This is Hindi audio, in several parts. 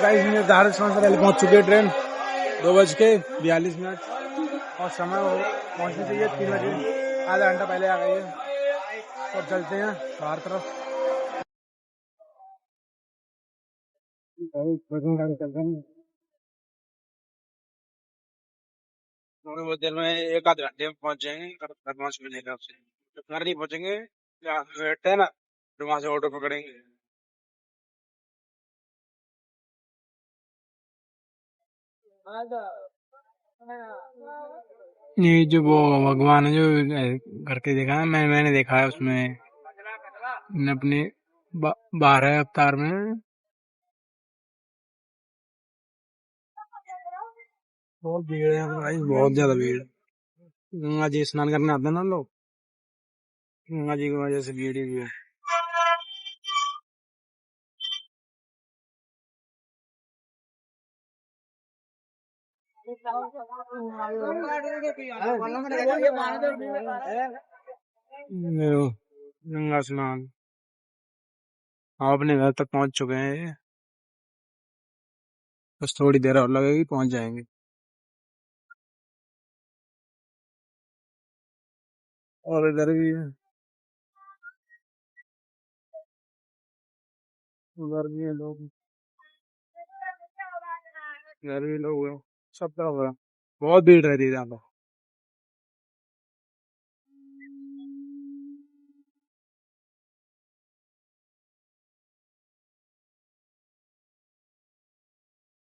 गाइस निर्धारित समय से पहले पहुंच चुकी है ट्रेन 2:42 और समय पहुंचनी चाहिए 3 बजे, आधा घंटा पहले आ गई है। तो अब चलते हैं बाहर तरफ। बहुत देर में, एक आध घंटे में पहुंच जाएंगे। घर पहुंच मिलेगा आपसे, घर नहीं पहुंचेंगे बैठते हैं ना, फिर वहां से ऑटो पकड़ेंगे। ये जो वो भगवान है जो करके देखा है, मैंने देखा है उसमें अपने 12 अवतार में। बहुत भीड़ है भाई, बहुत ज्यादा भीड़। गंगा जी स्नान करने आते हैं ना लोग, गंगा जी की वजह से भीड़ ही भीड़। गंगा स्नान हम अपने घर तक पहुंच चुके हैं, बस थोड़ी देर और लगेगी, पहुंच जाएंगे। और इधर भी है, उधर भी है लोग, इधर भी लोग हैं, सब तरफ है, बहुत भीड़ रहती है यहाँ पर।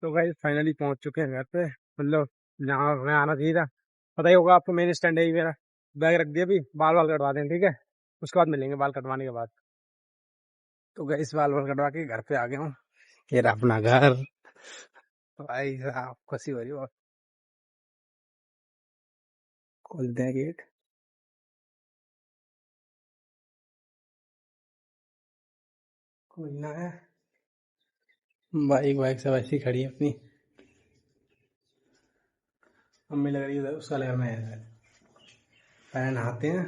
तो भाई फाइनली पहुंच चुके हैं घर पे, मतलब जहाँ हमें आना चाहिए था। पता ही होगा आपको, मेन स्टैंड है ही मेरा। बैग रख दिया, अभी बाल बाल कटवा दें, ठीक है, उसके बाद मिलेंगे बाल कटवाने के बाद। तो गई इस बाल बाल कटवा के घर पे आ गया हूँ, ये रहा अपना घर। तो भाई साहब खुशी हो रही है बहुत। खोलते हैं गेट, खोलना है। बाइक बाइक सब ऐसी खड़ी है अपनी, मम्मी लग रही है उधर, उसका लगा मैं इधर। पहले नहाते हैं,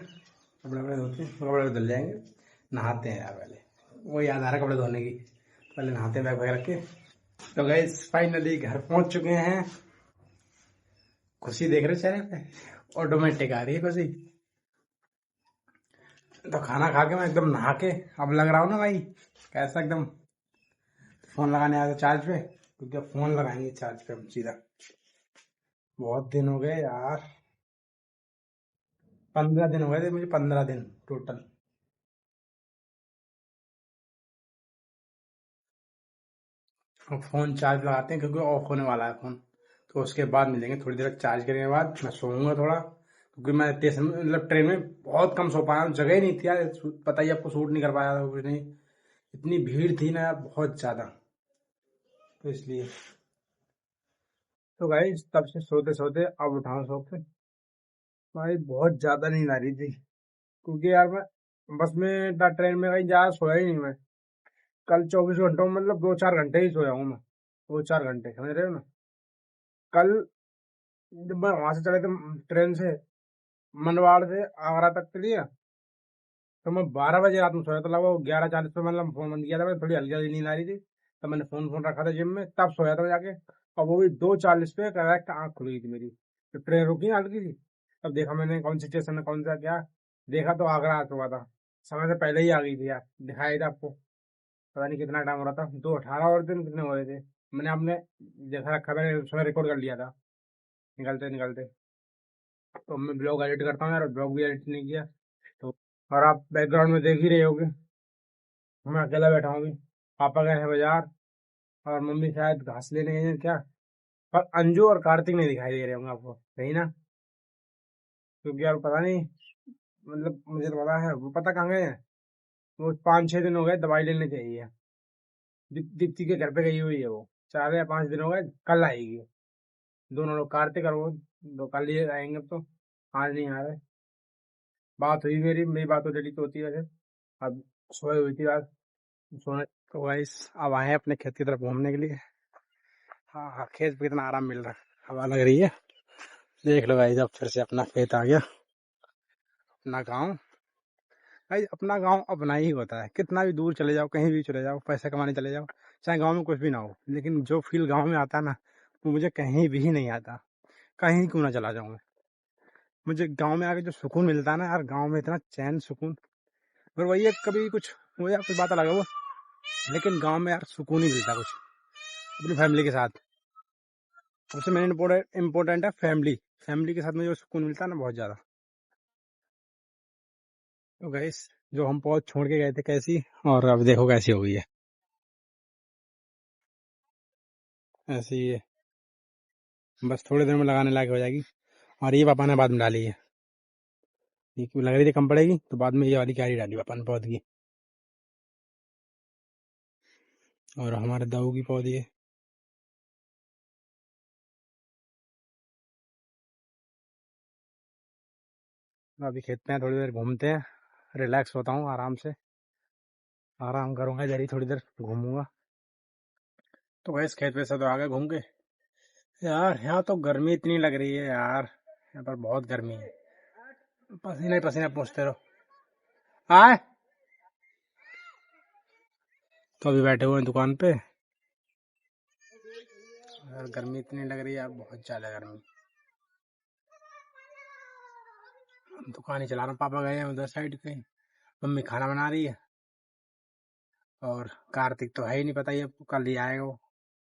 कपड़े वपड़े धोते हैं, कपड़े धुल जाएंगे, नहाते हैं यार पहले, वो याद आ रहा कपड़े धोने की। पहले नहाते हैं बैग बैग रख के। तो गाइस फाइनली घर पहुंच चुके हैं। खुशी देख रहे चेहरे पे, ऑटोमेटिक आ रही है खुशी। तो खाना खा के मैं एकदम नहा के अब लग रहा हूँ ना भाई कैसा, एकदम फोन लगाने आया था चार्ज पे, क्योंकि अब फोन लगाएंगे चार्ज पे हम सीधा। बहुत दिन हो गए यार, 15 दिन हो गए थे मुझे, 15 दिन टोटल। अब फोन चार्ज लगाते हैं क्योंकि ऑफ होने वाला है फोन, तो उसके बाद मिलेंगे। थोड़ी देर चार्ज करने के बाद मैं सोऊंगा थोड़ा, क्योंकि मैं स्टेशन मतलब ट्रेन में बहुत कम सो पाया, जगह ही नहीं थी यार, पता ही आपको, सूट नहीं कर पाया था कुछ नहीं, इतनी भीड़ थी ना यार बहुत ज्यादा, तो इसलिए। तो भाई तब से सोते सोते अब उठाऊं सो के, भाई बहुत ज्यादा नींद आ रही थी, क्योंकि यार मैं बस में ट्रेन में कहीं ज्यादा सोया ही नहीं मैं। कल 24 घंटों में मतलब 2-4 घंटे ही सोया हूँ मैं, 2-4 घंटे, समझ रहे हो ना। कल जब मैं वहां से चले थे ट्रेन से, मनवाड़ से आगरा तक के लिए, तो मैं 12 बजे रात में सोया था, लगभग 11:40 पे मतलब फोन बंद किया था, मैं थोड़ी हल्की हल्की नींद आ रही थी, तब मैंने फोन फोन रखा था जिम में, तब सोया था जाके। और वो भी 2:40 पे करेक्ट आंख खुल गई थी मेरी, तो ट्रेन रुकी ना हल्की थी। तब देखा मैंने कौन सी स्टेशन है कौन सा क्या, देखा तो आगरा आ चुका था, समय से पहले ही आ गई थी यार, दिखाई था आपको। पता नहीं कितना टाइम हो रहा था, 2:18 और दिन कितने हो रहे थे, मैंने अपने जैसा रखा था उसमें रिकॉर्ड कर लिया था निकलते निकलते। तो मैं ब्लॉग एडिट करता हूँ यार, ब्लॉग भी एडिट नहीं किया तो। और आप बैकग्राउंड में देख ही रहे होगे, मैं अकेला बैठा हूँ अभी, पापा गए हैं बाजार, और मम्मी शायद घास लेने गए हैं क्या। पर अंजू और कार्तिक नहीं दिखाई दे रहे होंगे आपको, सही ना, क्योंकि यार पता नहीं, मतलब मुझे तो पता है वो, पता कहाँ गए हैं। वो 5-6 दिन हो गए दवाई लेने चाहिए, दीप्ति के घर पे गई हुई है वो, 4 या 5 दिन हो गए, कल आएगी। दोनों लोग कार्तिक और वो, दो कल ही आएंगे अब तो, आज नहीं आ रहे। बात हुई मेरी बात तो डेली तो होती है वैसे, अब सोई हुई थी आज, सोने। तो गाइस अब आए हैं अपने खेत की तरफ घूमने के लिए। हाँ हाँ, खेत पे कितना आराम मिल रहा है, हवा लग रही है। देख लो गाइस, अब फिर से अपना खेत आ गया, अपना गाँव। भाई अपना गांव अपना ही होता है, कितना भी दूर चले जाओ, कहीं भी चले जाओ, पैसे कमाने चले जाओ, चाहे गांव में कुछ भी ना हो, लेकिन जो फील गांव में आता है ना, वो मुझे कहीं भी नहीं आता। कहीं क्यों ना चला जाऊं मैं, मुझे गांव में आके जो सुकून मिलता है ना यार, गांव में इतना चैन सुकून। और वही है, कभी कुछ हो या कुछ बात अलग है वो, लेकिन गांव में यार सुकून ही मिलता है कुछ, अपनी फैमिली के साथ। सबसे मेन इम्पोर्टेंट है फैमिली। फैमिली के साथ में जो सुकून मिलता है ना, बहुत ज्यादा। तो गैस, जो हम पौध छोड़ के गए थे कैसी, और अब देखो कैसी हो गई है। ऐसे ही है, बस थोड़े दिन में लगाने लायक हो जाएगी। और ये पापा ने बाद में डाली है, ये क्यों लग रही थी कम पड़ेगी, तो बाद में ये वाली क्यारी डाली पापा ने पौध की। और हमारे दाऊ की पौधी है। अभी खेत में थोड़ी देर घूमते हैं, रिलैक्स होता हूँ आराम से, आराम करूंगा जरी थोड़ी देर घूमूंगा। तो गैस, खेत पे से तो आ गए घूम के। यार यहाँ तो गर्मी इतनी लग रही है यार, यहाँ पर बहुत गर्मी है, पसीने ही पसीने पहुंचते रहो। आए, तो अभी बैठे हुए हैं दुकान पे। यार गर्मी इतनी लग रही है यार, बहुत ज्यादा गर्मी। दुकान ही चला रहा हूँ, पापा गए हैं उधर साइड पे, मम्मी खाना बना रही है। और कार्तिक तो है ही नहीं, पता ही है आपको, कल ही आएगा वो।